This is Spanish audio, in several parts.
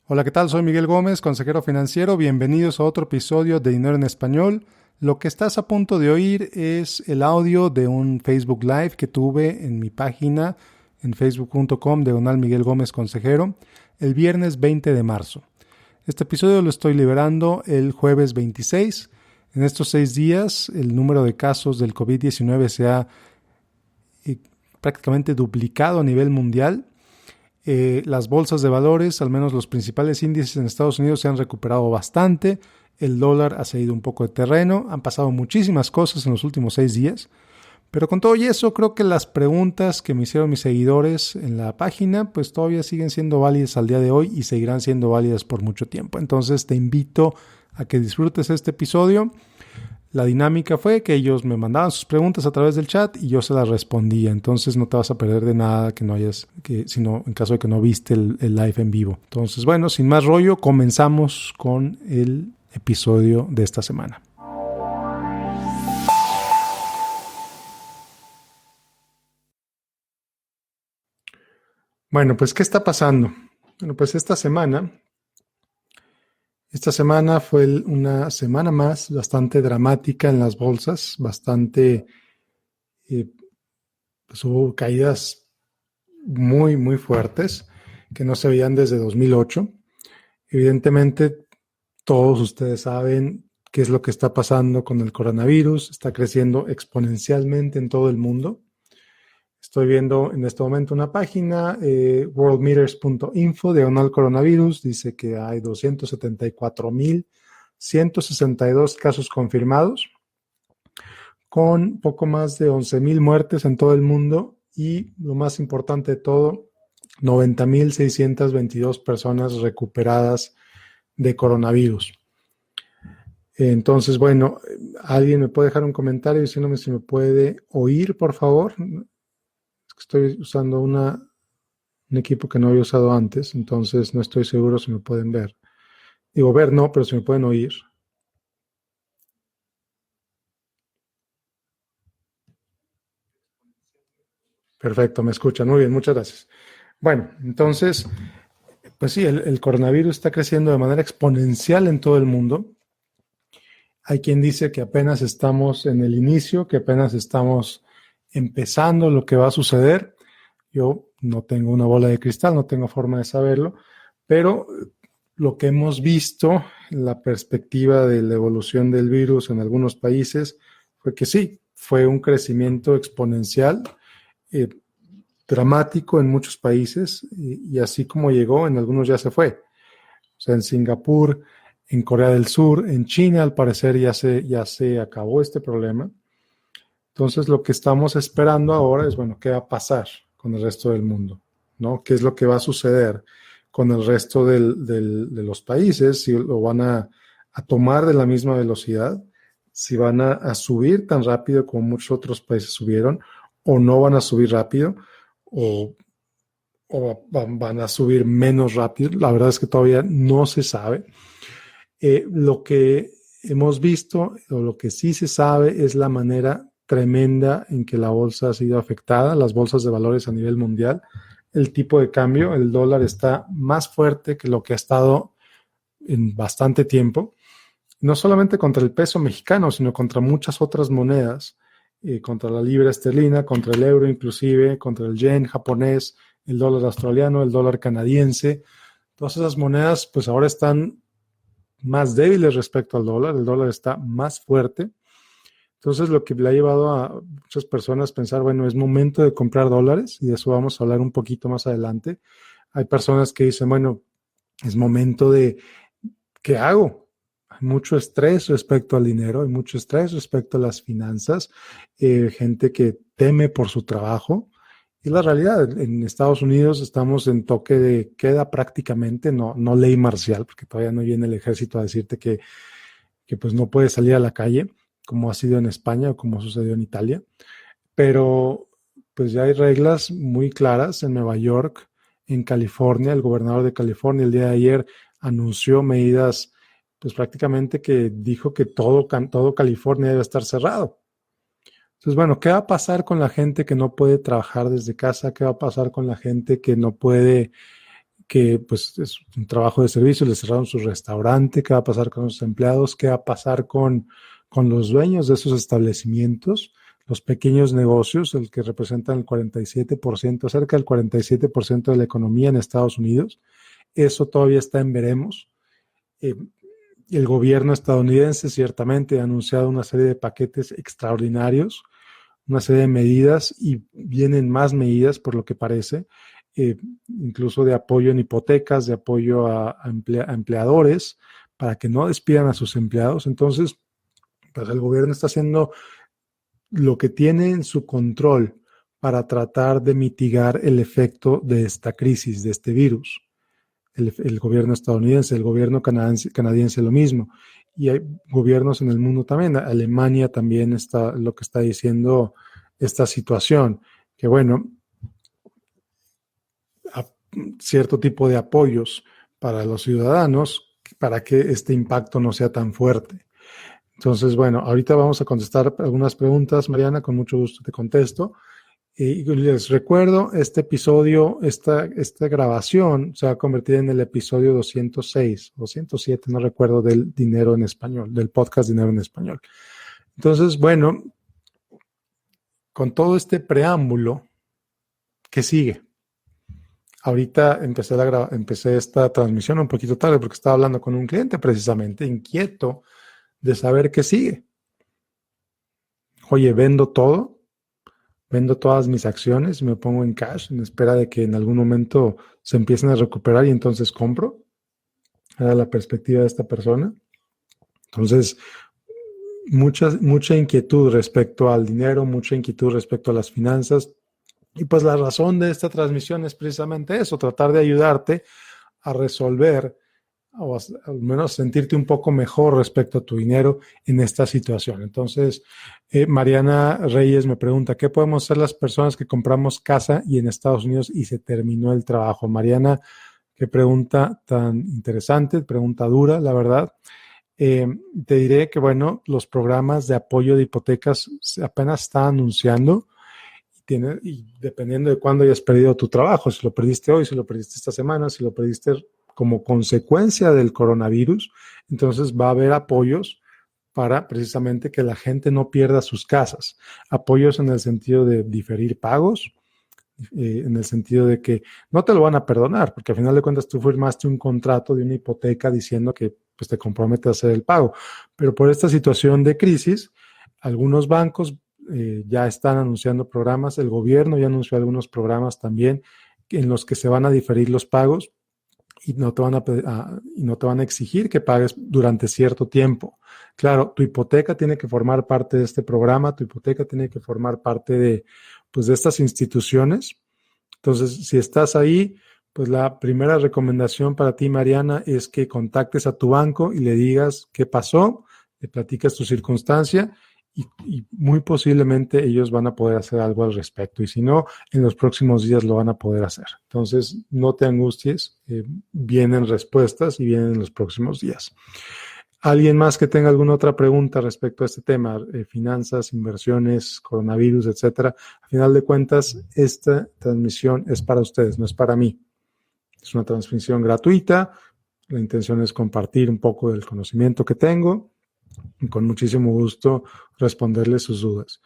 Hola, ¿qué tal? Soy Miguel Gómez, consejero financiero. Bienvenidos a otro episodio de Dinero en Español. Lo que estás a punto de oír es el audio de un Facebook Live que tuve en mi página en facebook.com Miguel Gómez Consejero el viernes 20 de marzo. Este episodio lo estoy liberando el jueves 26. En estos 6 días el número de casos del COVID-19 se ha prácticamente duplicado a nivel mundial. Las bolsas de valores, al menos los principales índices en Estados Unidos, se han recuperado bastante. El dólar ha cedido un poco de terreno. Han pasado muchísimas cosas en los últimos 6 días. Pero con todo y eso, creo que las preguntas que me hicieron mis seguidores en la página, pues todavía siguen siendo válidas al día de hoy y seguirán siendo válidas por mucho tiempo. Entonces te invito a que disfrutes este episodio. La dinámica fue que ellos me mandaban sus preguntas a través del chat y yo se las respondía. Entonces no te vas a perder de nada sino en caso de que no viste el live en vivo. Entonces, bueno, sin más rollo, comenzamos con el episodio de esta semana. Bueno, pues, ¿qué está pasando? Bueno, pues esta semana fue una semana más bastante dramática en las bolsas, pues hubo caídas muy, muy fuertes que no se veían desde 2008. Evidentemente, todos ustedes saben qué es lo que está pasando con el coronavirus. Está creciendo exponencialmente en todo el mundo. Estoy viendo en este momento una página, worldmeters.info, /coronavirus. Dice que hay 274,162 casos confirmados, con poco más de 11,000 muertes en todo el mundo y, lo más importante de todo, 90,622 personas recuperadas de coronavirus. Entonces, bueno, alguien me puede dejar un comentario diciéndome si me puede oír, por favor. Es que estoy usando un equipo que no había usado antes, entonces no estoy seguro si me pueden ver. Digo, ver no, pero si me pueden oír. Perfecto, me escuchan. Muy bien, muchas gracias. Bueno, entonces, pues sí, el coronavirus está creciendo de manera exponencial en todo el mundo. Hay quien dice que apenas estamos en el inicio, que apenas estamos empezando lo que va a suceder. Yo no tengo una bola de cristal, no tengo forma de saberlo, pero lo que hemos visto, la perspectiva de la evolución del virus en algunos países, fue que sí, fue un crecimiento exponencial, dramático en muchos países, y así como llegó, en algunos ya se fue. O sea, en Singapur, en Corea del Sur, en China, al parecer ya se acabó este problema. Entonces, lo que estamos esperando ahora es, bueno, ¿qué va a pasar con el resto del mundo? ¿No? ¿Qué es lo que va a suceder con el resto de los países? Si lo van a tomar de la misma velocidad, si van a subir tan rápido como muchos otros países subieron, o no van a subir rápido, o van a subir menos rápido. La verdad es que todavía no se sabe. Lo que hemos visto, o lo que sí se sabe, es la manera tremenda en que la bolsa ha sido afectada, las bolsas de valores a nivel mundial. El tipo de cambio, el dólar está más fuerte que lo que ha estado en bastante tiempo, no solamente contra el peso mexicano, sino contra muchas otras monedas, contra la libra esterlina, contra el euro inclusive, contra el yen japonés, el dólar australiano, el dólar canadiense. Todas esas monedas pues ahora están más débiles respecto al dólar, el dólar está más fuerte. Entonces, lo que le ha llevado a muchas personas a pensar, bueno, es momento de comprar dólares, y de eso vamos a hablar un poquito más adelante. Hay personas que dicen, bueno, es momento de, ¿qué hago? Hay mucho estrés respecto al dinero, hay mucho estrés respecto a las finanzas, gente que teme por su trabajo. Y la realidad, en Estados Unidos estamos en toque de queda prácticamente, no ley marcial, porque todavía no viene el ejército a decirte que pues no puedes salir a la calle, como ha sido en España o como sucedió en Italia. Pero pues ya hay reglas muy claras en Nueva York, en California. El gobernador de California el día de ayer anunció medidas, pues prácticamente que dijo que todo California debe estar cerrado. Entonces, bueno, ¿qué va a pasar con la gente que no puede trabajar desde casa? ¿Qué va a pasar con la gente que no puede, que pues es un trabajo de servicio, le cerraron su restaurante, ¿qué va a pasar con los empleados? ¿Qué va a pasar con los dueños de esos establecimientos? Los pequeños negocios, el que representan el 47%, cerca del 47% de la economía en Estados Unidos. Eso todavía está en veremos. El gobierno estadounidense ciertamente ha anunciado una serie de paquetes extraordinarios, una serie de medidas, y vienen más medidas por lo que parece, incluso de apoyo en hipotecas, de apoyo a empleadores para que no despidan a sus empleados. Entonces, pues el gobierno está haciendo lo que tiene en su control para tratar de mitigar el efecto de esta crisis, de este virus. El gobierno estadounidense, el gobierno canadiense lo mismo. Y hay gobiernos en el mundo también. Alemania también está lo que está diciendo esta situación, que bueno, cierto tipo de apoyos para los ciudadanos para que este impacto no sea tan fuerte. Entonces, bueno, ahorita vamos a contestar algunas preguntas, Mariana, con mucho gusto te contesto. Y les recuerdo, este episodio, esta grabación se va a convertir en el episodio 206, 207, no recuerdo, del Dinero en Español, del podcast Dinero en Español. Entonces, bueno, con todo este preámbulo, ¿qué sigue? Ahorita empecé esta transmisión un poquito tarde porque estaba hablando con un cliente precisamente, inquieto de saber qué sigue. Oye, vendo todas mis acciones, me pongo en cash en espera de que en algún momento se empiecen a recuperar y entonces compro. Era la perspectiva de esta persona. Entonces, mucha inquietud respecto al dinero, mucha inquietud respecto a las finanzas. Y pues la razón de esta transmisión es precisamente eso, tratar de ayudarte a resolver o al menos sentirte un poco mejor respecto a tu dinero en esta situación. Entonces, Mariana Reyes me pregunta, ¿qué podemos hacer las personas que compramos casa y en Estados Unidos y se terminó el trabajo? Mariana, qué pregunta tan interesante, pregunta dura, la verdad. Te diré que, bueno, los programas de apoyo de hipotecas apenas están anunciando y dependiendo de cuándo hayas perdido tu trabajo, si lo perdiste hoy, si lo perdiste esta semana, si lo perdiste como consecuencia del coronavirus, entonces va a haber apoyos para precisamente que la gente no pierda sus casas. Apoyos en el sentido de diferir pagos, en el sentido de que no te lo van a perdonar, porque al final de cuentas tú firmaste un contrato de una hipoteca diciendo que pues, te comprometes a hacer el pago. Pero por esta situación de crisis, algunos bancos ya están anunciando programas, el gobierno ya anunció algunos programas también en los que se van a diferir los pagos y no te van a exigir que pagues durante cierto tiempo. Claro, tu hipoteca tiene que formar parte de este programa, tu hipoteca tiene que formar parte de estas instituciones. Entonces, si estás ahí, pues la primera recomendación para ti, Mariana, es que contactes a tu banco y le digas qué pasó, le platicas tu circunstancia y muy posiblemente ellos van a poder hacer algo al respecto. Y si no, en los próximos días lo van a poder hacer. Entonces, no te angusties, vienen respuestas y vienen en los próximos días. ¿Alguien más que tenga alguna otra pregunta respecto a este tema? Finanzas, inversiones, coronavirus, etcétera. A final de cuentas, esta transmisión es para ustedes, no es para mí. Es una transmisión gratuita. La intención es compartir un poco del conocimiento que tengo y con muchísimo gusto responderles sus dudas.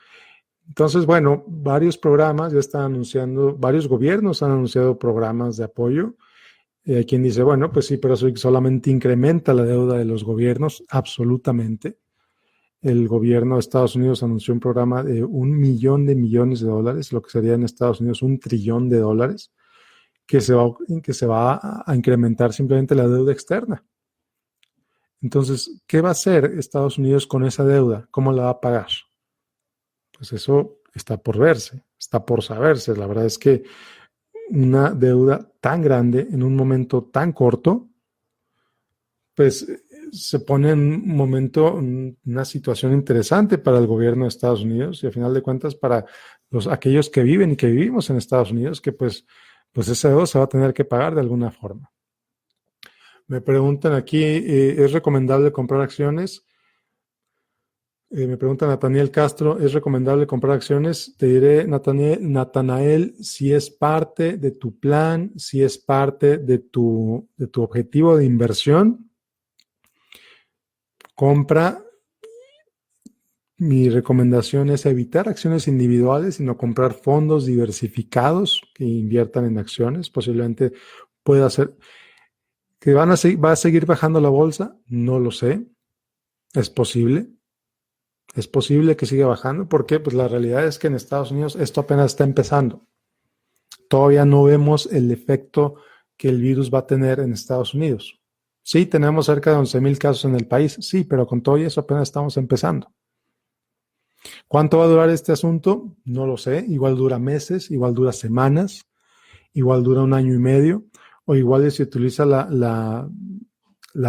Entonces, bueno, varios programas ya están anunciando, varios gobiernos han anunciado programas de apoyo. Hay quien dice, bueno, pues sí, pero eso solamente incrementa la deuda de los gobiernos, absolutamente. El gobierno de Estados Unidos anunció un programa de $1 millón de millones de dólares, lo que sería en Estados Unidos $1 trillón, que se va a incrementar simplemente la deuda externa. Entonces, ¿qué va a hacer Estados Unidos con esa deuda? ¿Cómo la va a pagar? Pues eso está por verse, está por saberse. La verdad es que una deuda tan grande en un momento tan corto, pues se pone en un momento, una situación interesante para el gobierno de Estados Unidos y al final de cuentas para aquellos que viven y que vivimos en Estados Unidos, que pues esa deuda se va a tener que pagar de alguna forma. Me preguntan aquí, ¿es recomendable comprar acciones? Me pregunta Nathaniel Castro, ¿es recomendable comprar acciones? Te diré, Natanael, si es parte de tu plan, si es parte de tu objetivo de inversión, compra. Mi recomendación es evitar acciones individuales, sino comprar fondos diversificados que inviertan en acciones. Posiblemente pueda ser que va a seguir bajando la bolsa, no lo sé. Es posible. Es posible que siga bajando. ¿Por qué? Pues la realidad es que en Estados Unidos esto apenas está empezando. Todavía no vemos el efecto que el virus va a tener en Estados Unidos. Sí, tenemos cerca de 11,000 casos en el país, sí, pero con todo eso apenas estamos empezando. ¿Cuánto va a durar este asunto? No lo sé. Igual dura meses, igual dura semanas, igual dura 1 año y medio, o igual se utiliza la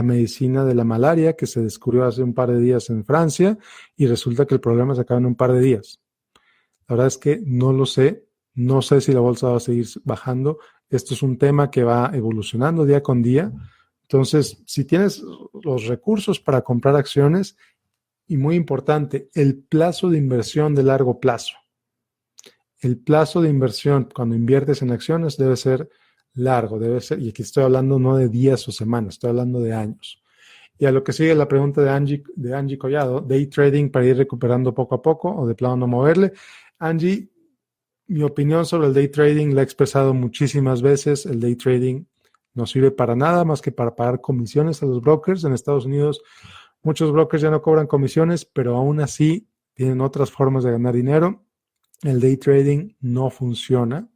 medicina de la malaria que se descubrió hace un par de días en Francia y resulta que el problema se acaba en un par de días. La verdad es que no lo sé. No sé si la bolsa va a seguir bajando. Esto es un tema que va evolucionando día con día. Entonces, si tienes los recursos para comprar acciones, y muy importante, el plazo de inversión de largo plazo. El plazo de inversión cuando inviertes en acciones debe ser largo, debe ser, y aquí estoy hablando no de días o semanas, estoy hablando de años. Y a lo que sigue la pregunta de Angie Collado, day trading para ir recuperando poco a poco o de plano no moverle. Angie, mi opinión sobre el day trading la he expresado muchísimas veces. El day trading no sirve para nada más que para pagar comisiones a los brokers. En Estados Unidos muchos brokers ya no cobran comisiones, pero aún así tienen otras formas de ganar dinero. El day trading no funciona.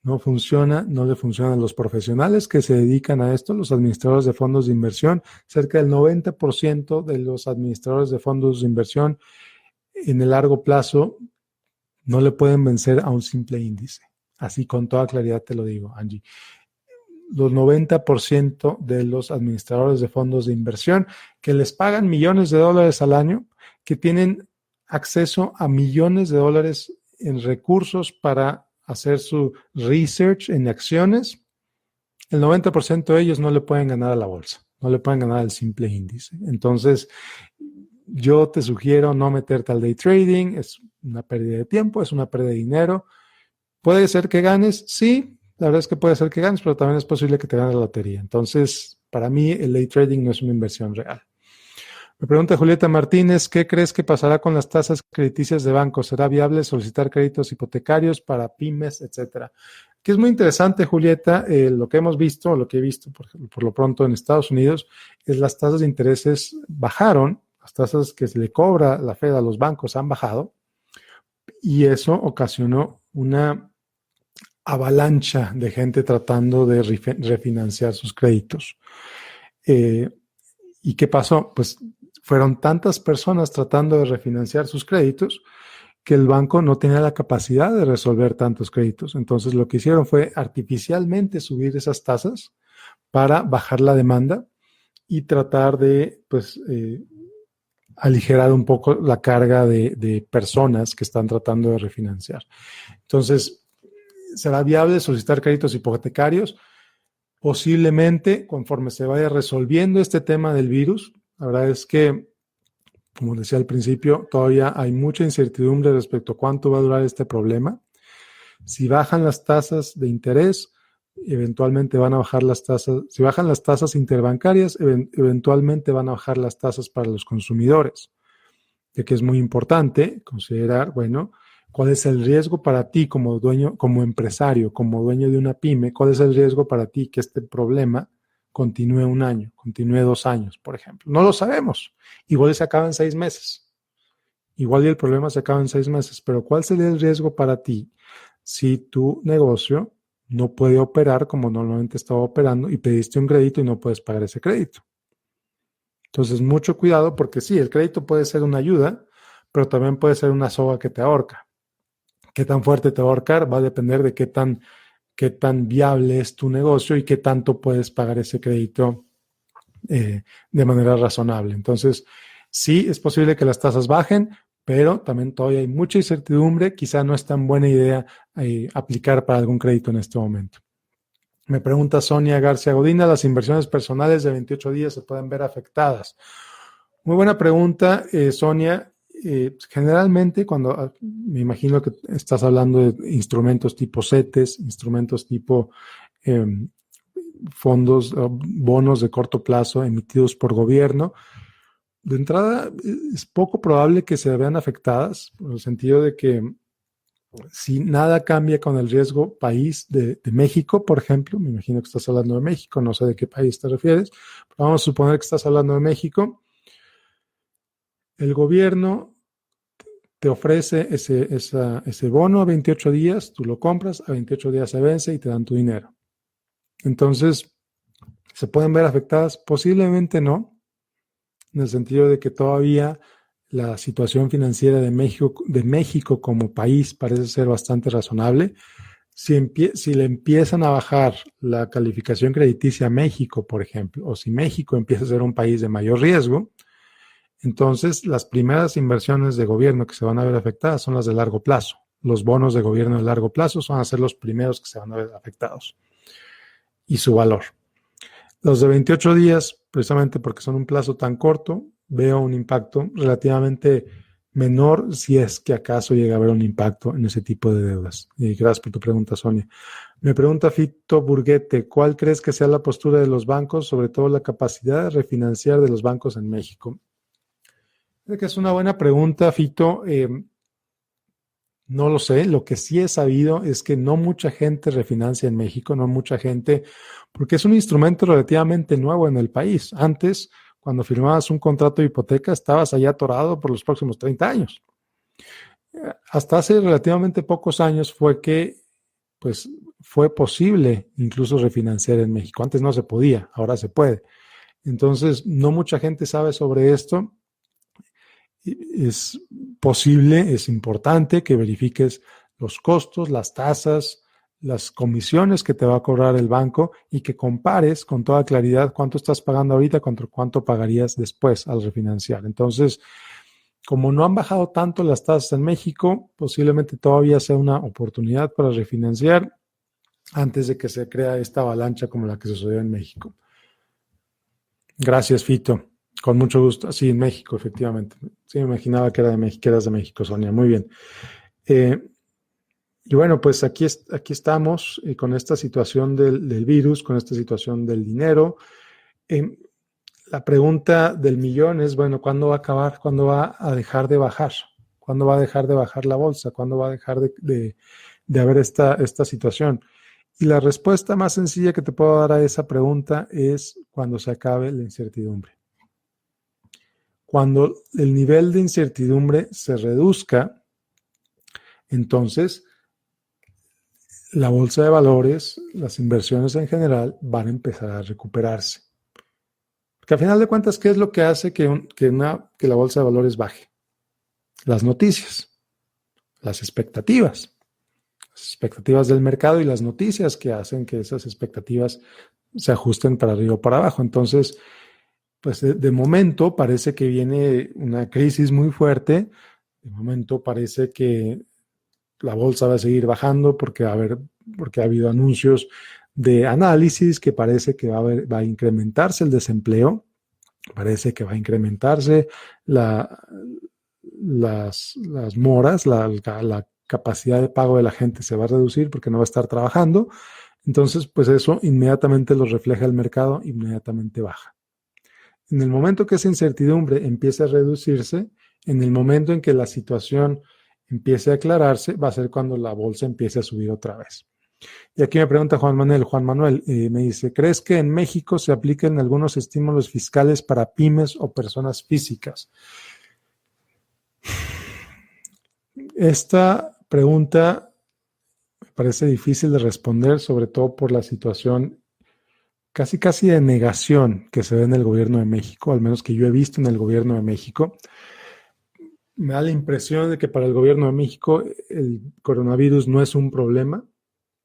No funciona, no le funcionan a los profesionales que se dedican a esto, los administradores de fondos de inversión. Cerca del 90% de los administradores de fondos de inversión en el largo plazo no le pueden vencer a un simple índice. Así con toda claridad te lo digo, Angie. Los 90% de los administradores de fondos de inversión que les pagan millones de dólares al año, que tienen acceso a millones de dólares en recursos para hacer su research en acciones, el 90% de ellos no le pueden ganar a la bolsa, no le pueden ganar al simple índice. Entonces, yo te sugiero no meterte al day trading, es una pérdida de tiempo, es una pérdida de dinero. ¿Puede ser que ganes? Sí, la verdad es que puede ser que ganes, pero también es posible que te ganes la lotería. Entonces, para mí, el day trading no es una inversión real. Me pregunta Julieta Martínez, ¿qué crees que pasará con las tasas crediticias de bancos? ¿Será viable solicitar créditos hipotecarios para pymes, etcétera? Que es muy interesante, Julieta, lo que hemos visto, lo que he visto por lo pronto en Estados Unidos, es las tasas de intereses bajaron, las tasas que se le cobra la Fed a los bancos han bajado, y eso ocasionó una avalancha de gente tratando de refinanciar sus créditos. ¿Y qué pasó? Pues fueron tantas personas tratando de refinanciar sus créditos que el banco no tenía la capacidad de resolver tantos créditos. Entonces lo que hicieron fue artificialmente subir esas tasas para bajar la demanda y tratar de aligerar un poco la carga de personas que están tratando de refinanciar. Entonces, ¿será viable solicitar créditos hipotecarios? Posiblemente, conforme se vaya resolviendo este tema del virus. La verdad es que, como decía al principio, todavía hay mucha incertidumbre respecto a cuánto va a durar este problema. Si bajan las tasas de interés, eventualmente van a bajar las tasas. Si bajan las tasas interbancarias, eventualmente van a bajar las tasas para los consumidores. De que es muy importante considerar, bueno, ¿cuál es el riesgo para ti como dueño, como empresario, como dueño de una pyme? ¿Cuál es el riesgo para ti que este problema continúe 1 año, continúe 2 años, por ejemplo? No lo sabemos. Igual se acaba en 6 meses. Igual y el problema se acaba en 6 meses. Pero ¿cuál sería el riesgo para ti si tu negocio no puede operar como normalmente estaba operando y pediste un crédito y no puedes pagar ese crédito? Entonces, mucho cuidado porque sí, el crédito puede ser una ayuda, pero también puede ser una soga que te ahorca. ¿Qué tan fuerte te va a ahorcar? Va a depender de qué tan viable es tu negocio y qué tanto puedes pagar ese crédito de manera razonable. Entonces, sí, es posible que las tasas bajen, pero también todavía hay mucha incertidumbre. Quizá no es tan buena idea aplicar para algún crédito en este momento. Me pregunta Sonia García Godina, ¿las inversiones personales de 28 días se pueden ver afectadas? Muy buena pregunta, Sonia. generalmente cuando, me imagino que estás hablando de instrumentos tipo CETES, instrumentos tipo eh, fondos, bonos de corto plazo emitidos por gobierno, de entrada es poco probable que se vean afectadas, en el sentido de que si nada cambia con el riesgo país de México, por ejemplo, me imagino que estás hablando de México, no sé de qué país te refieres, pero vamos a suponer que estás hablando de México, el gobierno te ofrece ese bono a 28 días, tú lo compras, a 28 días se vence y te dan tu dinero. Entonces, ¿se pueden ver afectadas? Posiblemente no, en el sentido de que todavía la situación financiera de México como país parece ser bastante razonable. Si le empiezan a bajar la calificación crediticia a México, por ejemplo, o si México empieza a ser un país de mayor riesgo, entonces las primeras inversiones de gobierno que se van a ver afectadas son las de largo plazo. Los bonos de gobierno de largo plazo van a ser los primeros que se van a ver afectados y su valor. Los de 28 días, precisamente porque son un plazo tan corto, veo un impacto relativamente menor si es que acaso llega a haber un impacto en ese tipo de deudas. Y gracias por tu pregunta, Sonia. Me pregunta Fito Burguete, ¿cuál crees que sea la postura de los bancos, sobre todo la capacidad de refinanciar de los bancos en México? Creo que es una buena pregunta, Fito. No lo sé, lo que sí he sabido es que no mucha gente refinancia en México, no mucha gente, porque es un instrumento relativamente nuevo en el país. Antes, cuando firmabas un contrato de hipoteca, estabas allá atorado por los próximos 30 años. Hasta hace relativamente pocos años fue que, pues, fue posible incluso refinanciar en México. Antes no se podía, ahora se puede. Entonces, no mucha gente sabe sobre esto. Es posible, es importante que verifiques los costos, las tasas, las comisiones que te va a cobrar el banco y que compares con toda claridad cuánto estás pagando ahorita contra cuánto pagarías después al refinanciar. Entonces, como no han bajado tanto las tasas en México, posiblemente todavía sea una oportunidad para refinanciar antes de que se crea esta avalancha como la que sucedió en México. Gracias, Fito. Con mucho gusto. Sí, en México, efectivamente. Sí, me imaginaba que eras de México, Sonia. Muy bien. Y bueno, pues aquí estamos con esta situación del virus, con esta situación del dinero. La pregunta del millón es, bueno, ¿cuándo va a acabar? ¿Cuándo va a dejar de bajar? ¿Cuándo va a dejar de bajar la bolsa? ¿Cuándo va a dejar de haber esta situación? Y la respuesta más sencilla que te puedo dar a esa pregunta es cuando se acabe la incertidumbre. Cuando el nivel de incertidumbre se reduzca, entonces la bolsa de valores, las inversiones en general van a empezar a recuperarse. Porque al final de cuentas, ¿qué es lo que hace que la bolsa de valores baje? Las noticias, las expectativas del mercado y las noticias que hacen que esas expectativas se ajusten para arriba o para abajo. Entonces, pues de momento parece que viene una crisis muy fuerte. De momento parece que la bolsa va a seguir bajando porque ha habido anuncios de análisis que parece que va a incrementarse el desempleo, parece que va a incrementarse las moras, la capacidad de pago de la gente se va a reducir porque no va a estar trabajando. Entonces, pues eso inmediatamente lo refleja el mercado, inmediatamente baja. En el momento que esa incertidumbre empiece a reducirse, en el momento en que la situación empiece a aclararse, va a ser cuando la bolsa empiece a subir otra vez. Y aquí me pregunta Juan Manuel, me dice, ¿crees que en México se apliquen algunos estímulos fiscales para pymes o personas físicas? Esta pregunta me parece difícil de responder, sobre todo por la situación casi de negación que se ve en el gobierno de México, al menos que yo he visto en el gobierno de México. Me da la impresión de que para el gobierno de México el coronavirus no es un problema.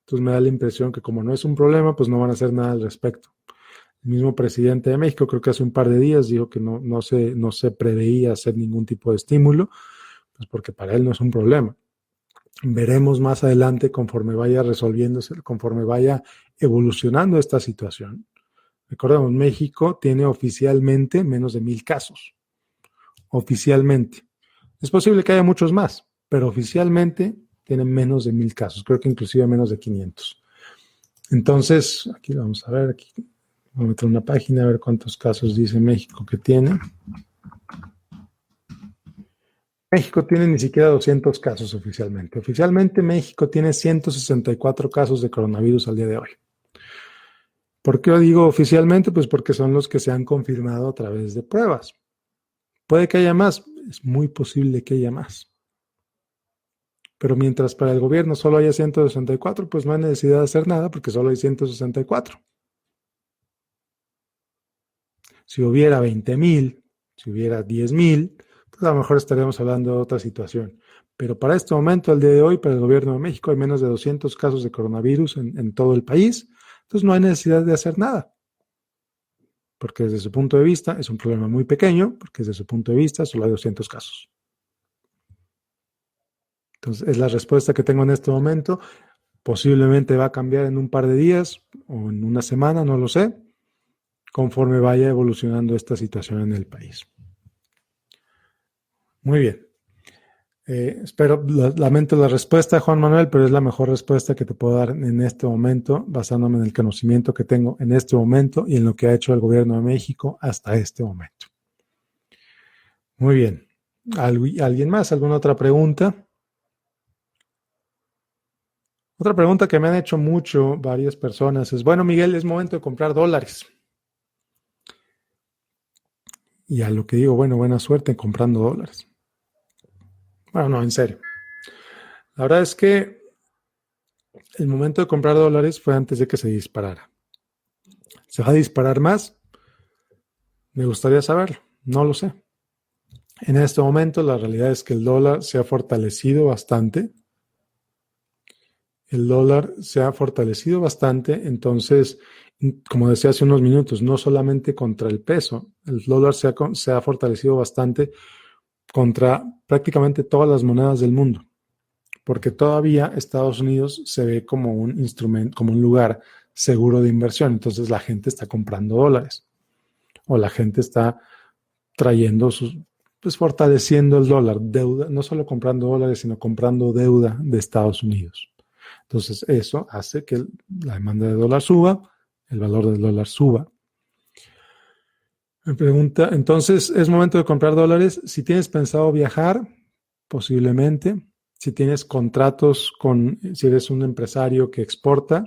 Entonces me da la impresión que como no es un problema, pues no van a hacer nada al respecto. El mismo presidente de México, creo que hace un par de días, dijo que no se preveía hacer ningún tipo de estímulo, pues porque para él no es un problema. Veremos más adelante conforme vaya resolviéndose, conforme vaya evolucionando esta situación. Recordemos, México tiene oficialmente menos de 1,000 casos. Oficialmente. Es posible que haya muchos más, pero oficialmente tienen menos de 1,000 casos, creo que inclusive menos de 500. Entonces, aquí vamos a ver, aquí voy a meter una página a ver cuántos casos dice México que tiene. México tiene ni siquiera 200 casos oficialmente. Oficialmente México tiene 164 casos de coronavirus al día de hoy. ¿Por qué lo digo oficialmente? Pues porque son los que se han confirmado a través de pruebas. Puede que haya más, es muy posible que haya más. Pero mientras para el gobierno solo haya 164, pues no hay necesidad de hacer nada porque solo hay 164. Si hubiera 20,000, si hubiera 10,000, pues a lo mejor estaríamos hablando de otra situación. Pero para este momento, al día de hoy, para el gobierno de México hay menos de 200 casos de coronavirus en todo el país. Entonces no hay necesidad de hacer nada. Porque desde su punto de vista es un problema muy pequeño, porque desde su punto de vista solo hay 200 casos. Entonces es la respuesta que tengo en este momento. Posiblemente va a cambiar en un par de días o en una semana, no lo sé, conforme vaya evolucionando esta situación en el país. Muy bien. Lamento la respuesta, Juan Manuel, pero es la mejor respuesta que te puedo dar en este momento, basándome en el conocimiento que tengo en este momento y en lo que ha hecho el gobierno de México hasta este momento. Muy bien. ¿Alguien más? ¿Alguna otra pregunta? Otra pregunta que me han hecho mucho varias personas es, bueno, Miguel, es momento de comprar dólares. Y a lo que digo, bueno, buena suerte comprando dólares. Bueno, no, en serio. La verdad es que el momento de comprar dólares fue antes de que se disparara. ¿Se va a disparar más? Me gustaría saberlo. No lo sé. En este momento la realidad es que el dólar se ha fortalecido bastante. El dólar se ha fortalecido bastante, entonces, como decía hace unos minutos, no solamente contra el peso, el dólar se ha fortalecido bastante contra prácticamente todas las monedas del mundo, porque todavía Estados Unidos se ve como un instrumento, como un lugar seguro de inversión, entonces la gente está comprando dólares o la gente está trayendo pues fortaleciendo el dólar, deuda, no solo comprando dólares, sino comprando deuda de Estados Unidos. Entonces, eso hace que la demanda de dólar suba, el valor del dólar suba. Me pregunta, entonces, ¿es momento de comprar dólares? Si tienes pensado viajar, posiblemente. Si tienes contratos si eres un empresario que exporta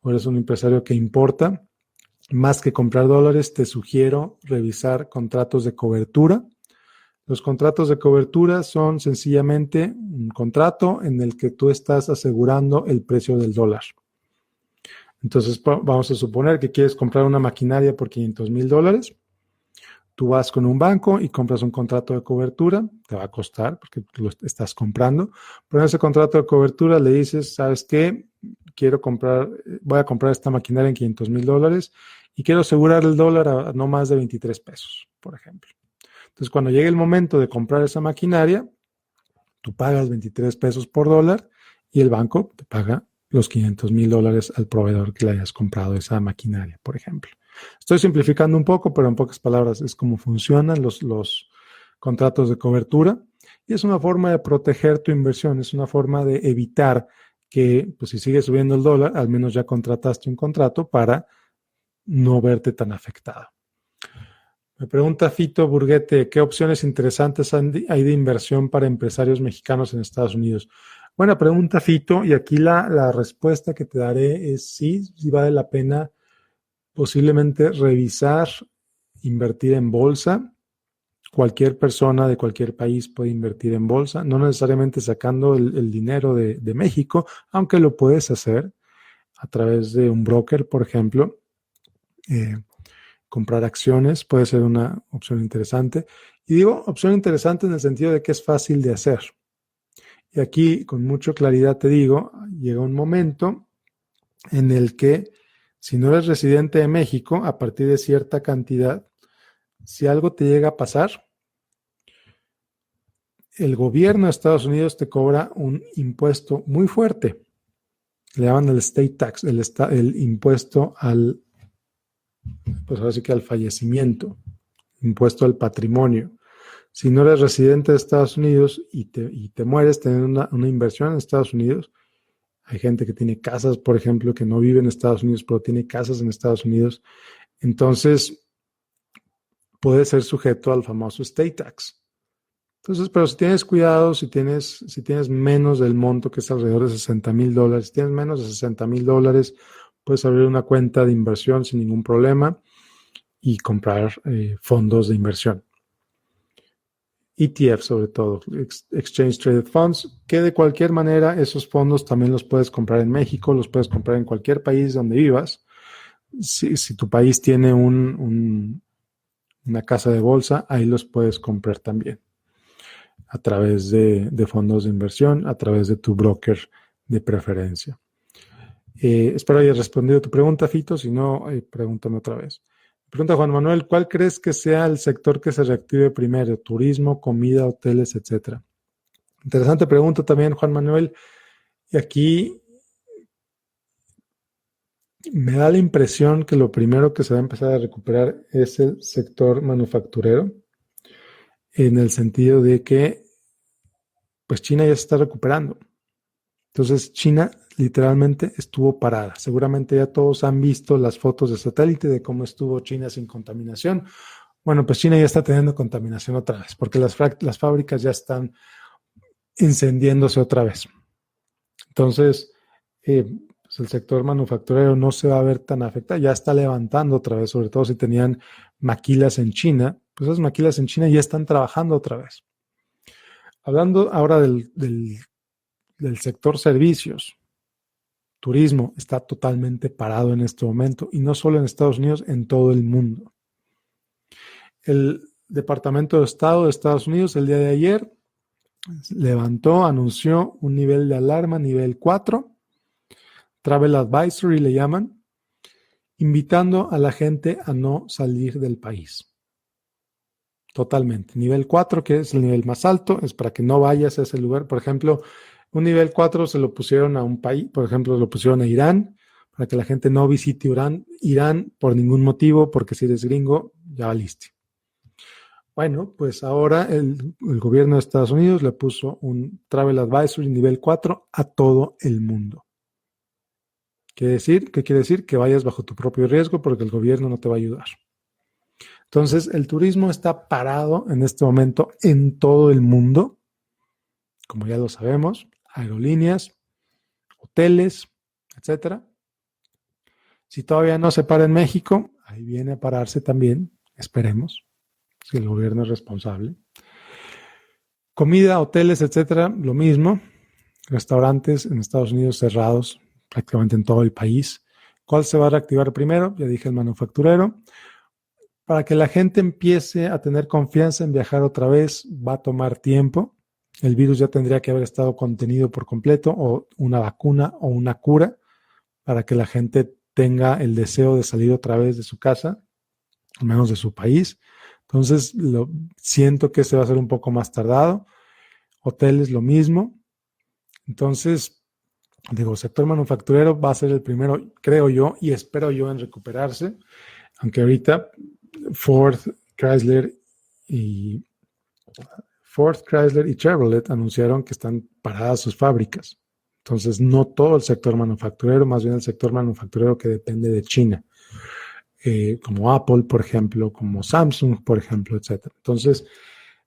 o eres un empresario que importa, más que comprar dólares, te sugiero revisar contratos de cobertura. Los contratos de cobertura son sencillamente un contrato en el que tú estás asegurando el precio del dólar. Entonces, vamos a suponer que quieres comprar una maquinaria por $500,000. Tú vas con un banco y compras un contrato de cobertura. Te va a costar porque lo estás comprando. Pero en ese contrato de cobertura le dices, ¿sabes qué? Voy a comprar esta maquinaria en $500,000 y quiero asegurar el dólar a no más de 23 pesos, por ejemplo. Entonces, cuando llegue el momento de comprar esa maquinaria, tú pagas 23 pesos por dólar y el banco te paga los $500,000 al proveedor que le hayas comprado esa maquinaria, por ejemplo. Estoy simplificando un poco, pero en pocas palabras es como funcionan los contratos de cobertura y es una forma de proteger tu inversión, es una forma de evitar que, pues si sigue subiendo el dólar, al menos ya contrataste un contrato para no verte tan afectado. Me pregunta Fito Burguete, ¿qué opciones interesantes hay de inversión para empresarios mexicanos en Estados Unidos? Buena pregunta, Fito, y aquí la respuesta que te daré es sí vale la pena posiblemente revisar, invertir en bolsa. Cualquier persona de cualquier país puede invertir en bolsa, no necesariamente sacando el dinero de México, aunque lo puedes hacer a través de un broker, por ejemplo. Comprar acciones puede ser una opción interesante. Y digo opción interesante en el sentido de que es fácil de hacer. Y aquí con mucha claridad te digo, llega un momento en el que si no eres residente de México, a partir de cierta cantidad, si algo te llega a pasar, el gobierno de Estados Unidos te cobra un impuesto muy fuerte. Le llaman el state tax, el impuesto pues ahora sí que al fallecimiento, impuesto al patrimonio. Si no eres residente de Estados Unidos y te mueres teniendo una inversión en Estados Unidos, hay gente que tiene casas, por ejemplo, que no vive en Estados Unidos, pero tiene casas en Estados Unidos, entonces puede ser sujeto al famoso estate tax. Entonces, pero si tienes cuidado, si tienes menos del monto que es alrededor de $60,000, si tienes menos de $60,000, puedes abrir una cuenta de inversión sin ningún problema y comprar fondos de inversión. ETF sobre todo, Exchange Traded Funds, que de cualquier manera esos fondos también los puedes comprar en México, los puedes comprar en cualquier país donde vivas. Si tu país tiene una casa de bolsa, ahí los puedes comprar también a través de fondos de inversión, a través de tu broker de preferencia. Espero haya respondido tu pregunta, Fito. Si no, pregúntame otra vez. Pregunta Juan Manuel, ¿cuál crees que sea el sector que se reactive primero? Turismo, comida, hoteles, etcétera. Interesante pregunta también, Juan Manuel. Y aquí me da la impresión que lo primero que se va a empezar a recuperar es el sector manufacturero, en el sentido de que pues China ya se está recuperando. Entonces China literalmente estuvo parada. Seguramente ya todos han visto las fotos de satélite de cómo estuvo China sin contaminación. Bueno, pues China ya está teniendo contaminación otra vez, porque las fábricas ya están encendiéndose otra vez. Entonces, pues el sector manufacturero no se va a ver tan afectado, ya está levantando otra vez, sobre todo si tenían maquilas en China, pues esas maquilas en China ya están trabajando otra vez. Hablando ahora del sector servicios, turismo está totalmente parado en este momento, y no solo en Estados Unidos, en todo el mundo. El Departamento de Estado de Estados Unidos el día de ayer anunció un nivel de alarma, nivel 4, Travel Advisory le llaman, invitando a la gente a no salir del país. Totalmente. Nivel 4, que es el nivel más alto, es para que no vayas a ese lugar. Por ejemplo, un nivel 4 se lo pusieron a un país, por ejemplo, lo pusieron a Irán, para que la gente no visite Irán por ningún motivo, porque si eres gringo, ya valiste. Bueno, pues ahora el gobierno de Estados Unidos le puso un Travel Advisory nivel 4 a todo el mundo. ¿Qué quiere decir? Que vayas bajo tu propio riesgo porque el gobierno no te va a ayudar. Entonces, el turismo está parado en este momento en todo el mundo, como ya lo sabemos, aerolíneas, hoteles, etcétera. Si todavía no se para en México, ahí viene a pararse también, esperemos, si el gobierno es responsable. Comida, hoteles, etcétera, lo mismo. Restaurantes en Estados Unidos cerrados prácticamente en todo el país. ¿Cuál se va a reactivar primero? Ya dije el manufacturero. Para que la gente empiece a tener confianza en viajar otra vez, va a tomar tiempo. El virus ya tendría que haber estado contenido por completo, o una vacuna o una cura, para que la gente tenga el deseo de salir otra vez de su casa, al menos de su país. Entonces, siento que se va a hacer un poco más tardado. Hoteles, lo mismo. Entonces, digo, sector manufacturero va a ser el primero, creo yo, y espero yo, en recuperarse, aunque ahorita Ford, Chrysler y Chevrolet anunciaron que están paradas sus fábricas. Entonces, no todo el sector manufacturero, más bien el sector manufacturero que depende de China, como Apple, por ejemplo, como Samsung, por ejemplo, etc. Entonces,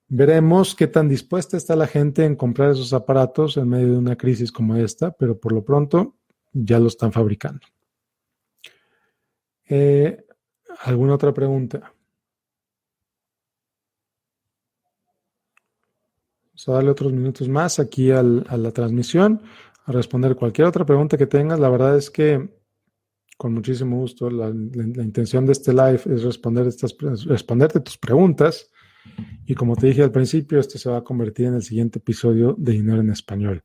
veremos qué tan dispuesta está la gente en comprar esos aparatos en medio de una crisis como esta, pero por lo pronto ya lo están fabricando. ¿Alguna otra pregunta? Vamos a darle otros minutos más aquí a la transmisión, a responder cualquier otra pregunta que tengas. La verdad es que con muchísimo gusto, la intención de este live es responderte tus preguntas. Y como te dije al principio, este se va a convertir en el siguiente episodio de Dinero en Español.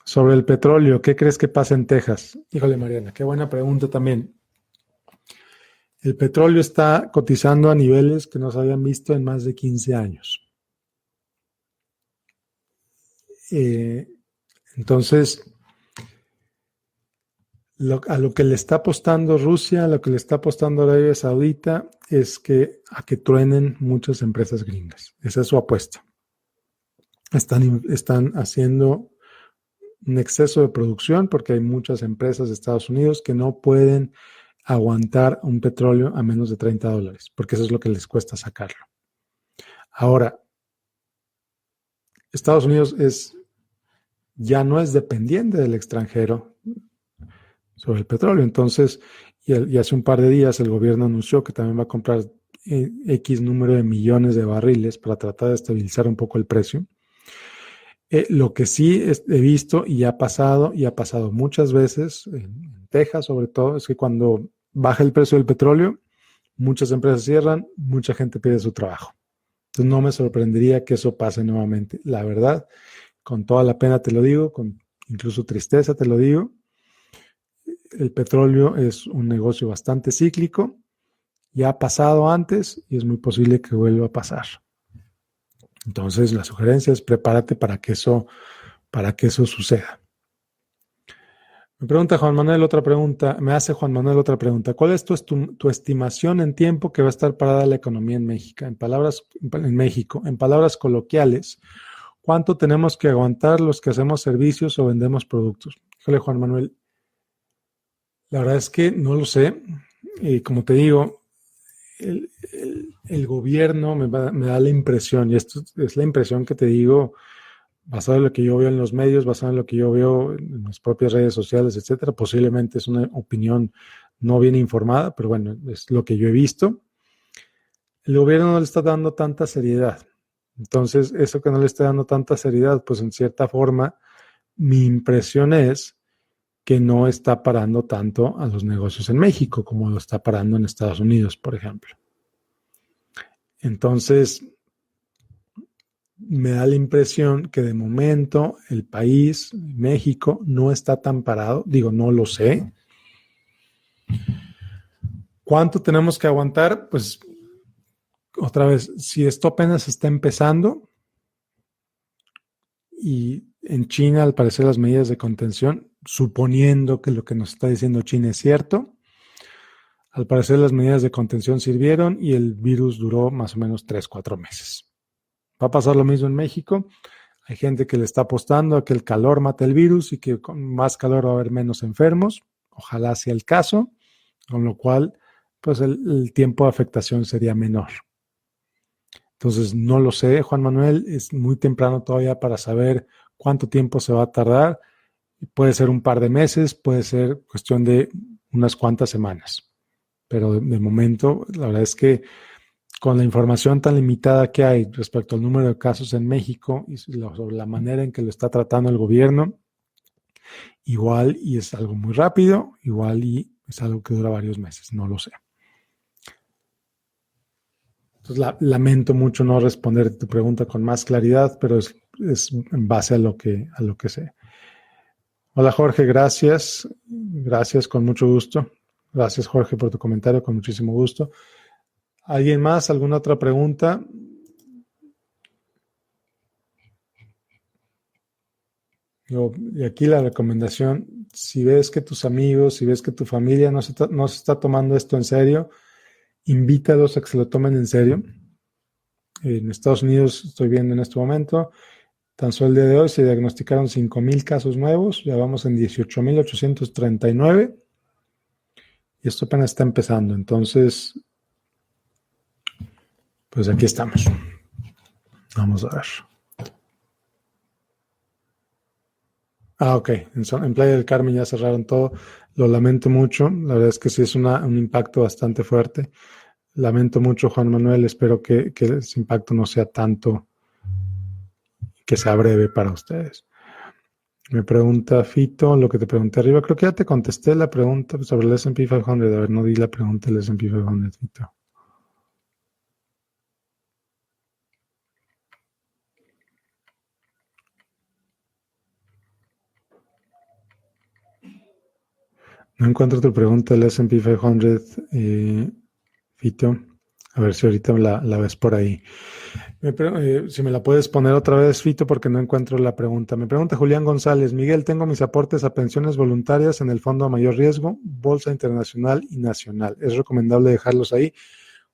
Sobre el petróleo, ¿qué crees que pasa en Texas? Híjole, Mariana, qué buena pregunta también. El petróleo está cotizando a niveles que no se habían visto en más de 15 años. Entonces, A lo que le está apostando Rusia, a lo que le está apostando Arabia Saudita, es que a que truenen muchas empresas gringas. Esa es su apuesta. Están haciendo un exceso de producción porque hay muchas empresas de Estados Unidos que no pueden aguantar un petróleo a menos de $30, porque eso es lo que les cuesta sacarlo. Ahora, Estados Unidos ya no es dependiente del extranjero sobre el petróleo. Entonces, y hace un par de días el gobierno anunció que también va a comprar X número de millones de barriles para tratar de estabilizar un poco el precio. Lo que sí he visto y ha pasado muchas veces, en Texas sobre todo, es que cuando baja el precio del petróleo, muchas empresas cierran, mucha gente pierde su trabajo. Entonces no me sorprendería que eso pase nuevamente. La verdad, con toda la pena te lo digo, con incluso tristeza te lo digo, el petróleo es un negocio bastante cíclico, ya ha pasado antes y es muy posible que vuelva a pasar. Entonces la sugerencia es prepárate para que eso suceda. Me pregunta Juan Manuel otra pregunta, me hace Juan Manuel otra pregunta. ¿Cuál es tu estimación en tiempo que va a estar parada la economía en México? En palabras coloquiales, ¿cuánto tenemos que aguantar los que hacemos servicios o vendemos productos? Híjole, Juan Manuel, la verdad es que no lo sé. Como te digo, el gobierno me da la impresión, y esto es la impresión que te digo, basado en lo que yo veo en los medios, basado en lo que yo veo en las propias redes sociales, etcétera. Posiblemente es una opinión no bien informada, pero bueno, es lo que yo he visto. El gobierno no le está dando tanta seriedad. Entonces, eso que no le está dando tanta seriedad, pues en cierta forma, mi impresión es que no está parando tanto a los negocios en México como lo está parando en Estados Unidos, por ejemplo. Entonces, me da la impresión que de momento el país, México, no está tan parado. Digo, no lo sé. ¿Cuánto tenemos que aguantar? Pues, otra vez, si esto apenas está empezando y en China, al parecer, las medidas de contención, suponiendo que lo que nos está diciendo China es cierto, al parecer las medidas de contención sirvieron y el virus duró más o menos 3-4 meses. Va a pasar lo mismo en México. Hay gente que le está apostando a que el calor mate el virus y que con más calor va a haber menos enfermos. Ojalá sea el caso, con lo cual pues el tiempo de afectación sería menor. Entonces no lo sé, Juan Manuel, es muy temprano todavía para saber cuánto tiempo se va a tardar. Puede ser un par de meses, puede ser cuestión de unas cuantas semanas. Pero de momento, la verdad es que con la información tan limitada que hay respecto al número de casos en México y sobre la manera en que lo está tratando el gobierno, igual y es algo muy rápido, igual y es algo que dura varios meses, no lo sé. Entonces, lamento mucho no responder tu pregunta con más claridad, pero es en base a lo que sé. Hola Jorge, gracias. Gracias, con mucho gusto. Gracias Jorge por tu comentario, con muchísimo gusto. ¿Alguien más? ¿Alguna otra pregunta? Y aquí la recomendación, si ves que tus amigos, si ves que tu familia no se está tomando esto en serio, invítalos a que se lo tomen en serio. En Estados Unidos estoy viendo en este momento, tan solo el día de hoy se diagnosticaron 5,000 casos nuevos, ya vamos en 18,839 y esto apenas está empezando. Entonces, pues aquí estamos. Vamos a ver. Ok. En Playa del Carmen ya cerraron todo. Lo lamento mucho. La verdad es que sí es un impacto bastante fuerte. Lamento mucho, Juan Manuel. Espero que ese impacto no sea tanto, que sea breve para ustedes. Me pregunta Fito, lo que te pregunté arriba. Creo que ya te contesté la pregunta sobre el S&P 500. A ver, no di la pregunta del S&P 500, Fito. No encuentro tu pregunta del S&P 500, Fito. A ver si ahorita la ves por ahí. Si me la puedes poner otra vez, Fito, porque no encuentro la pregunta. Me pregunta Julián González. Miguel, tengo mis aportes a pensiones voluntarias en el Fondo a Mayor Riesgo, Bolsa Internacional y Nacional. ¿Es recomendable dejarlos ahí?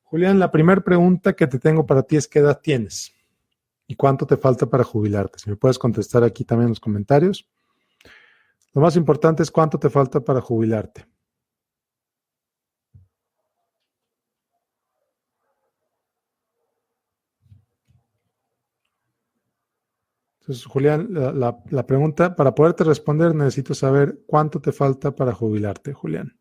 Julián, la primera pregunta que te tengo para ti es ¿qué edad tienes? ¿Y cuánto te falta para jubilarte? Si me puedes contestar aquí también en los comentarios. Lo más importante es cuánto te falta para jubilarte. Entonces, Julián, la pregunta, para poderte responder, necesito saber cuánto te falta para jubilarte, Julián.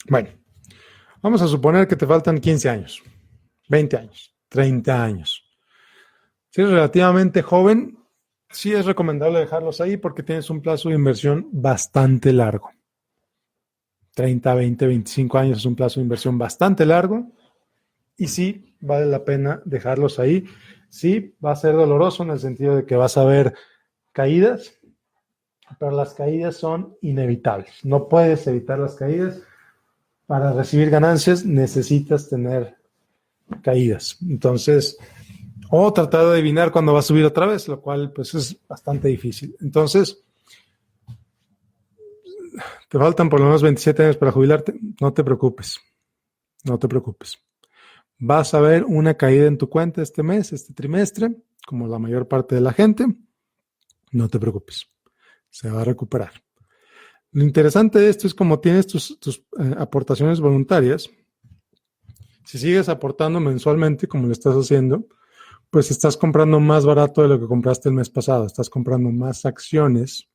Bueno, vamos a suponer que te faltan 15 años, 20 años, 30 años. Si eres relativamente joven, sí es recomendable dejarlos ahí porque tienes un plazo de inversión bastante largo. 30, 20, 25 años es un plazo de inversión bastante largo y sí vale la pena dejarlos ahí. Sí, va a ser doloroso en el sentido de que vas a ver caídas, pero las caídas son inevitables. No puedes evitar las caídas. Para recibir ganancias necesitas tener caídas. Entonces, o tratar de adivinar cuándo va a subir otra vez, lo cual pues es bastante difícil. Entonces, te faltan por lo menos 27 años para jubilarte, no te preocupes, no te preocupes. Vas a ver una caída en tu cuenta este mes, este trimestre, como la mayor parte de la gente, no te preocupes, se va a recuperar. Lo interesante de esto es como tienes tus aportaciones voluntarias, si sigues aportando mensualmente como lo estás haciendo, pues estás comprando más barato de lo que compraste el mes pasado, estás comprando más acciones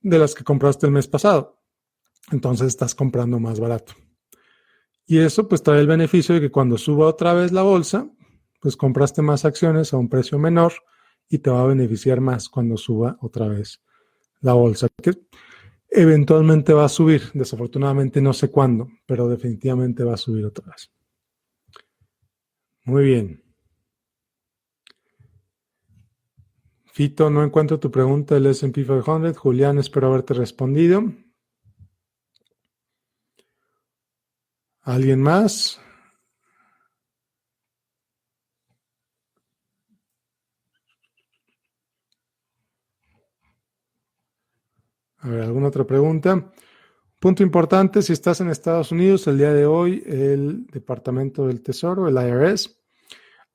de las que compraste el mes pasado, entonces estás comprando más barato. Y eso pues trae el beneficio de que cuando suba otra vez la bolsa, pues compraste más acciones a un precio menor y te va a beneficiar más cuando suba otra vez la bolsa, que eventualmente va a subir, desafortunadamente no sé cuándo, pero definitivamente va a subir otra vez. Muy bien. Fito, no encuentro tu pregunta del S&P 500. Julián, espero haberte respondido. ¿Alguien más? A ver, ¿alguna otra pregunta? Punto importante, si estás en Estados Unidos, el día de hoy el Departamento del Tesoro, el IRS,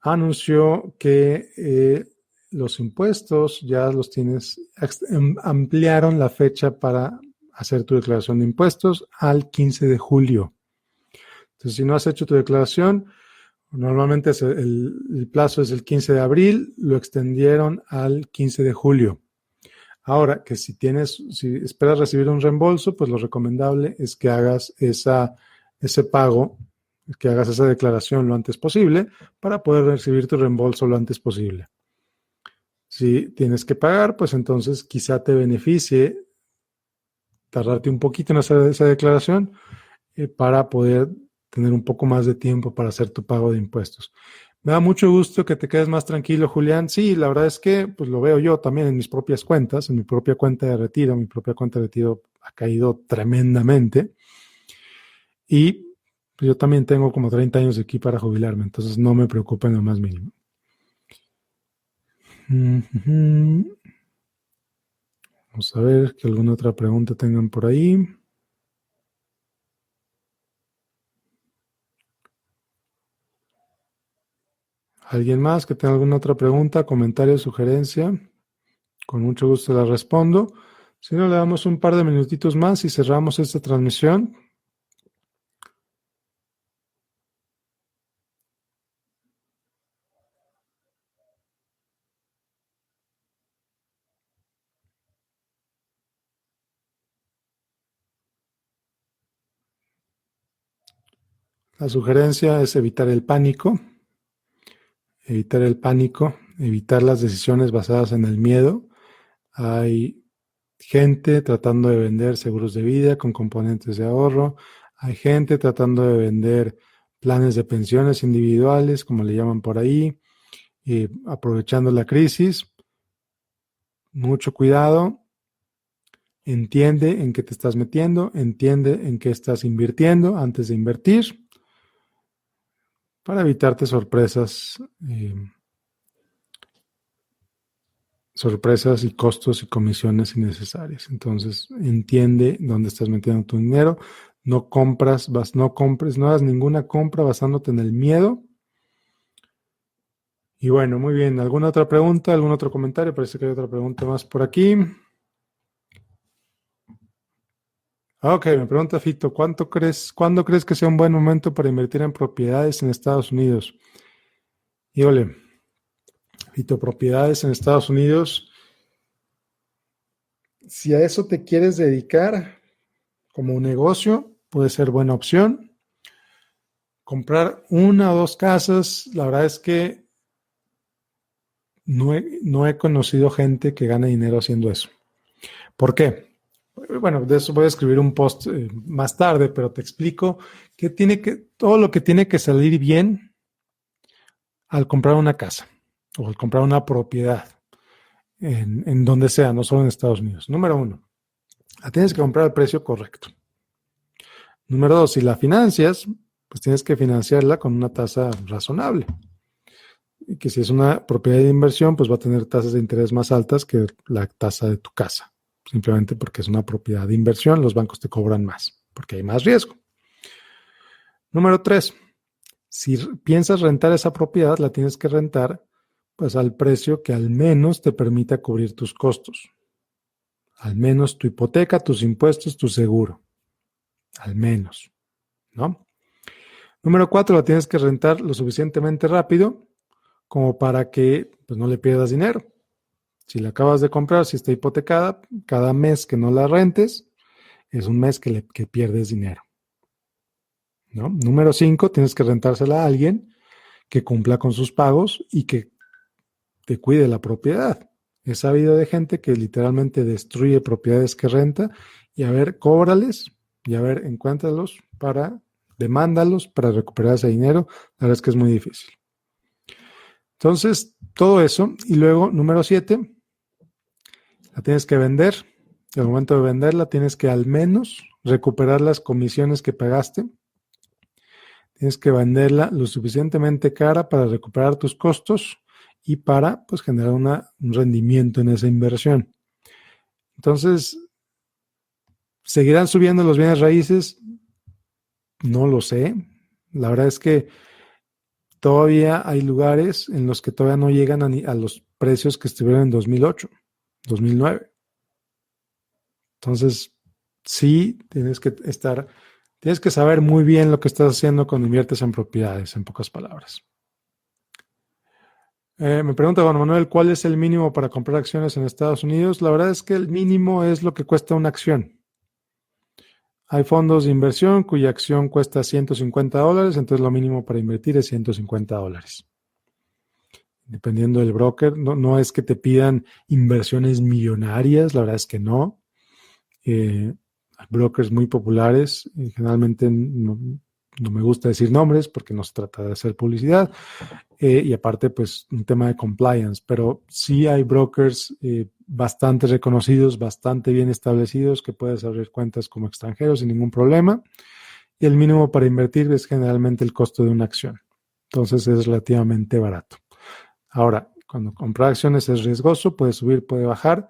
anunció que los impuestos ya los tienes, ampliaron la fecha para hacer tu declaración de impuestos al 15 de julio. Entonces, si no has hecho tu declaración, normalmente el plazo es el 15 de abril, lo extendieron al 15 de julio. Ahora, que si esperas recibir un reembolso, pues lo recomendable es que hagas ese pago, que hagas esa declaración lo antes posible para poder recibir tu reembolso lo antes posible. Si tienes que pagar, pues entonces quizá te beneficie tardarte un poquito en hacer esa declaración para poder tener un poco más de tiempo para hacer tu pago de impuestos. Me da mucho gusto que te quedes más tranquilo, Julián. Sí, la verdad es que pues lo veo yo también en mis propias cuentas, en mi propia cuenta de retiro. Mi propia cuenta de retiro ha caído tremendamente. Y pues, yo también tengo como 30 años de aquí para jubilarme, entonces no me preocupa en lo más mínimo. Vamos a ver que alguna otra pregunta tengan por ahí. ¿Alguien más que tenga alguna otra pregunta, comentario, sugerencia? Con mucho gusto la respondo. Si no, le damos un par de minutitos más y cerramos esta transmisión. La sugerencia es evitar el pánico, evitar las decisiones basadas en el miedo. Hay gente tratando de vender seguros de vida con componentes de ahorro. Hay gente tratando de vender planes de pensiones individuales, como le llaman por ahí, y aprovechando la crisis. Mucho cuidado. entiende en qué te estás metiendo, entiende en qué estás invirtiendo antes de invertir para evitarte sorpresas y costos y comisiones innecesarias. Entonces, entiende dónde estás metiendo tu dinero. No hagas ninguna compra basándote en el miedo. Y bueno, muy bien. ¿Alguna otra pregunta? ¿Algún otro comentario? Parece que hay otra pregunta más por aquí. Ok, me pregunta Fito, ¿cuándo crees que sea un buen momento para invertir en propiedades en Estados Unidos? Híjole, Fito, propiedades en Estados Unidos. Si a eso te quieres dedicar como un negocio, puede ser buena opción. Comprar una o dos casas, la verdad es que no he conocido gente que gane dinero haciendo eso. ¿Por qué? Bueno, de eso voy a escribir un post más tarde, pero te explico que todo lo que tiene que salir bien al comprar una casa o al comprar una propiedad en donde sea, no solo en Estados Unidos. Número uno, la tienes que comprar al precio correcto. Número dos, si la financias, pues tienes que financiarla con una tasa razonable. Y que si es una propiedad de inversión, pues va a tener tasas de interés más altas que la tasa de tu casa. Simplemente porque es una propiedad de inversión, los bancos te cobran más, porque hay más riesgo. Número tres, si piensas rentar esa propiedad, la tienes que rentar pues al precio que al menos te permita cubrir tus costos. Al menos tu hipoteca, tus impuestos, tu seguro. Al menos, ¿no? Número cuatro, la tienes que rentar lo suficientemente rápido como para que pues, no le pierdas dinero. Si la acabas de comprar, si está hipotecada, cada mes que no la rentes es un mes que pierdes dinero, ¿no? Número cinco, tienes que rentársela a alguien que cumpla con sus pagos y que te cuide la propiedad. He sabido de gente que literalmente destruye propiedades que renta y a ver, cóbrales y a ver, encuéntralos demándalos para recuperar ese dinero. La verdad es que es muy difícil. Entonces, todo eso. Y luego, número 7, la tienes que vender. Y al momento de venderla, tienes que al menos recuperar las comisiones que pagaste. Tienes que venderla lo suficientemente cara para recuperar tus costos y para pues, generar un rendimiento en esa inversión. Entonces, ¿seguirán subiendo los bienes raíces? No lo sé. La verdad es que todavía hay lugares en los que todavía no llegan a los precios que estuvieron en 2008, 2009. Entonces, sí, tienes que saber muy bien lo que estás haciendo cuando inviertes en propiedades, en pocas palabras. Me pregunta Juan Manuel, ¿cuál es el mínimo para comprar acciones en Estados Unidos? La verdad es que el mínimo es lo que cuesta una acción. Hay fondos de inversión cuya acción cuesta $150, entonces lo mínimo para invertir es $150. Dependiendo del broker, no es que te pidan inversiones millonarias, la verdad es que no. Hay brokers muy populares, generalmente no me gusta decir nombres porque no se trata de hacer publicidad, y aparte pues un tema de compliance, pero sí hay brokers bastante reconocidos, bastante bien establecidos que puedes abrir cuentas como extranjero sin ningún problema, y el mínimo para invertir es generalmente el costo de una acción, entonces es relativamente barato. Ahora, cuando comprar acciones es riesgoso, puede subir, puede bajar,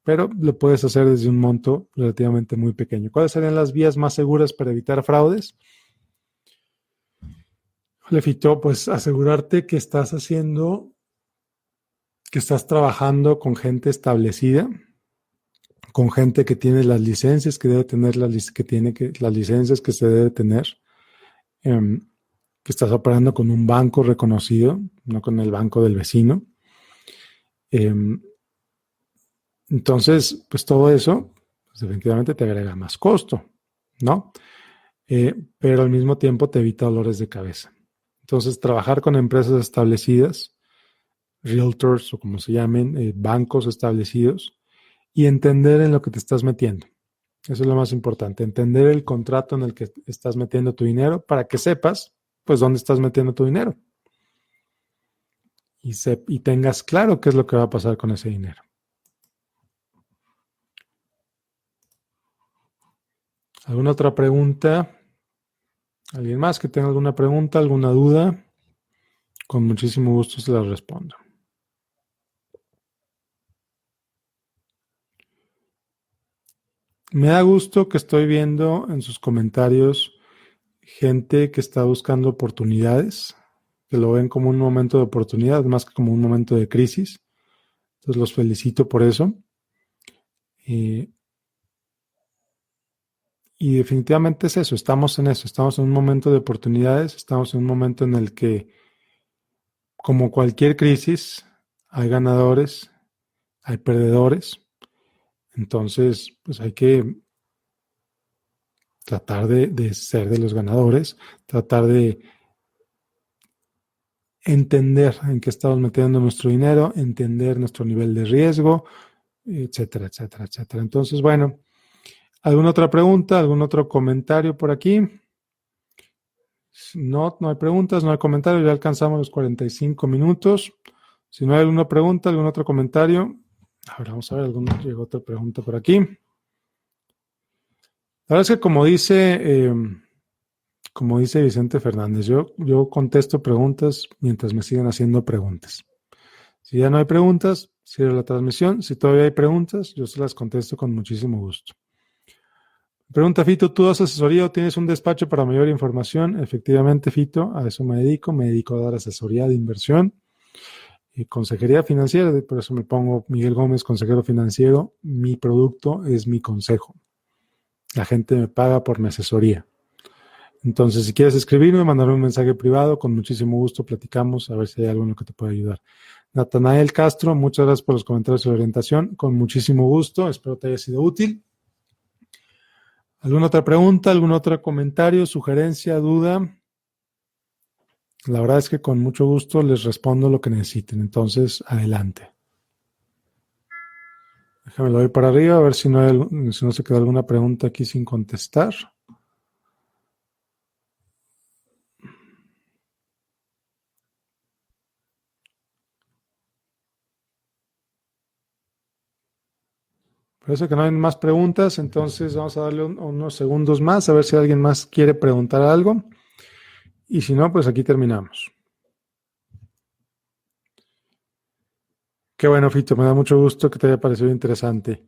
pero lo puedes hacer desde un monto relativamente muy pequeño. ¿Cuáles serían las vías más seguras para evitar fraudes? Lefito, pues asegurarte que estás trabajando con gente establecida, con gente que tiene las licencias que debe tener, las licencias que se debe tener, que estás operando con un banco reconocido, no con el banco del vecino. Entonces, pues todo eso pues definitivamente te agrega más costo, ¿no? Pero al mismo tiempo te evita dolores de cabeza. Entonces, trabajar con empresas establecidas, realtors o como se llamen, bancos establecidos, y entender en lo que te estás metiendo. Eso es lo más importante, entender el contrato en el que estás metiendo tu dinero para que sepas, pues, dónde estás metiendo tu dinero. Y tengas claro qué es lo que va a pasar con ese dinero. ¿Alguna otra pregunta? ¿Alguien más que tenga alguna pregunta, alguna duda? Con muchísimo gusto se las respondo. Me da gusto que estoy viendo en sus comentarios gente que está buscando oportunidades, que lo ven como un momento de oportunidad más que como un momento de crisis. Entonces los felicito por eso. Y definitivamente es eso, estamos en eso, estamos en un momento de oportunidades, estamos en un momento en el que, como cualquier crisis, hay ganadores, hay perdedores. Entonces, pues hay que tratar de ser de los ganadores, tratar de entender en qué estamos metiendo nuestro dinero, entender nuestro nivel de riesgo, etcétera, etcétera, etcétera. Entonces, bueno, ¿alguna otra pregunta, algún otro comentario por aquí? No, no hay preguntas, no hay comentarios, ya alcanzamos los 45 minutos. Si no hay alguna pregunta, algún otro comentario. Ahora vamos a ver, llegó otra pregunta por aquí. La verdad es que como dice Vicente Fernández, yo contesto preguntas mientras me siguen haciendo preguntas. Si ya no hay preguntas, cierro la transmisión. Si todavía hay preguntas, yo se las contesto con muchísimo gusto. Pregunta Fito, ¿tú das asesoría o tienes un despacho para mayor información? Efectivamente, Fito, a eso me dedico a dar asesoría de inversión y consejería financiera, por eso me pongo Miguel Gómez, consejero financiero. Mi producto es mi consejo. La gente me paga por mi asesoría. Entonces, si quieres escribirme, mandarme un mensaje privado, con muchísimo gusto platicamos, a ver si hay algo en lo que te pueda ayudar. Natanael Castro, muchas gracias por los comentarios y la orientación, con muchísimo gusto, espero te haya sido útil. ¿Alguna otra pregunta, algún otro comentario, sugerencia, duda? La verdad es que con mucho gusto les respondo lo que necesiten. Entonces, adelante. Déjame lo doy para arriba a ver si no se quedó alguna pregunta aquí sin contestar. Parece que no hay más preguntas, entonces vamos a darle unos segundos más a ver si alguien más quiere preguntar algo. Y si no, pues aquí terminamos. Qué bueno, Fito, me da mucho gusto que te haya parecido interesante.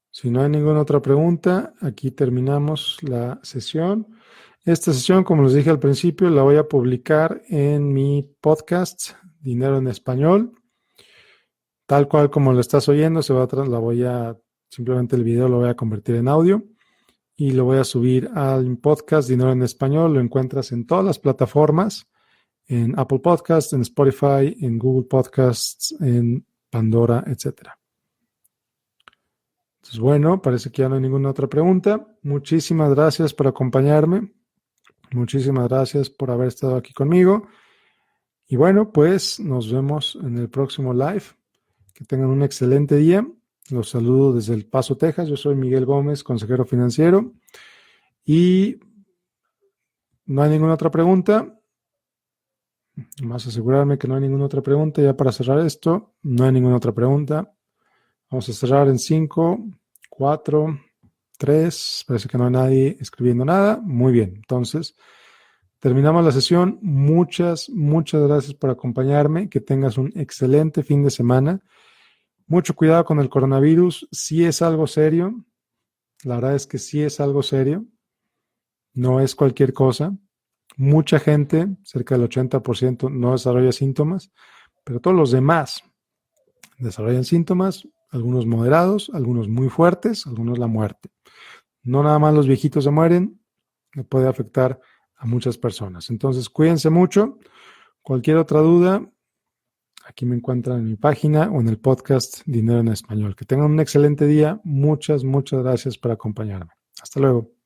Si no hay ninguna otra pregunta, aquí terminamos la sesión. Esta sesión, como les dije al principio, la voy a publicar en mi podcast, Dinero en Español. Tal cual como lo estás oyendo, simplemente el video lo voy a convertir en audio y lo voy a subir al podcast Dinero en Español. Lo encuentras en todas las plataformas, en Apple Podcasts, en Spotify, en Google Podcasts, en Pandora, etcétera. Entonces, bueno, parece que ya no hay ninguna otra pregunta. Muchísimas gracias por acompañarme. Muchísimas gracias por haber estado aquí conmigo. Y bueno, pues nos vemos en el próximo live. Que tengan un excelente día. Los saludo desde El Paso, Texas. Yo soy Miguel Gómez, consejero financiero. Y no hay ninguna otra pregunta. Vamos a asegurarme que no hay ninguna otra pregunta. Ya para cerrar esto, no hay ninguna otra pregunta. Vamos a cerrar en 5, 4, 3. Parece que no hay nadie escribiendo nada. Muy bien. Entonces, terminamos la sesión. Muchas gracias por acompañarme. Que tengas un excelente fin de semana. Mucho cuidado con el coronavirus. Sí es algo serio. La verdad es que sí es algo serio. No es cualquier cosa. Mucha gente, cerca del 80%, no desarrolla síntomas, pero todos los demás desarrollan síntomas, algunos moderados, algunos muy fuertes, algunos la muerte. No nada más los viejitos se mueren, le puede afectar a muchas personas. Entonces, cuídense mucho. Cualquier otra duda, aquí me encuentran en mi página o en el podcast Dinero en Español. Que tengan un excelente día. Muchas gracias por acompañarme. Hasta luego.